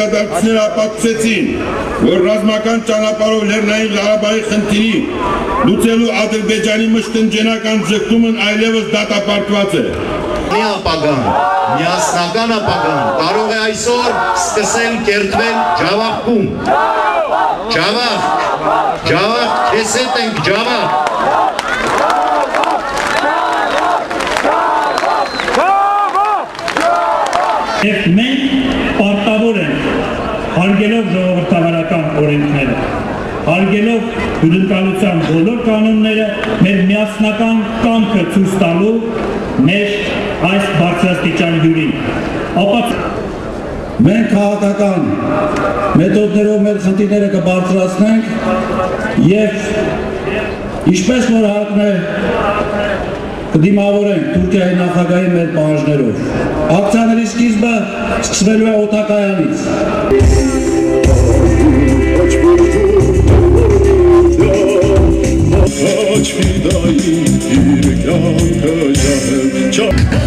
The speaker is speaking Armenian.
իրադարձությունները ապացուցեցին, որ ռազմական ճանապարհով Լեռնային Ղարաբաղի խնդիրի լուծելու Ադրբեջանի մշտնջենական ձգտումն այլևս դատապարտված է։ Մի ապագան, միասնական ապագան կարող է այսօր սկսել կերտվել ջավախքում։ Ջավախ, քեզ հետ ենք ջավախ։ Եվ մենք պարտավոր ենք, հարգելով ժողովրդավարական օրենքները, հարգելով հյուրընկալության բոլոր կանոնները, մեր միասնական կամքը ցույց տալու մեր այս բարձրաստիճան հյուրին։ Մենք քաղաքական մեթոդներով մեր խնդիրները կբարձրացնենք եւ ինչպես որ հարկն է կդիմավորենք Թուրքիայի նախագահի մեր պահանջներով։ Ակցիաների սկիզբը սկսվելու է օդակայանից։ Kaç fidayım bir kanka canım çok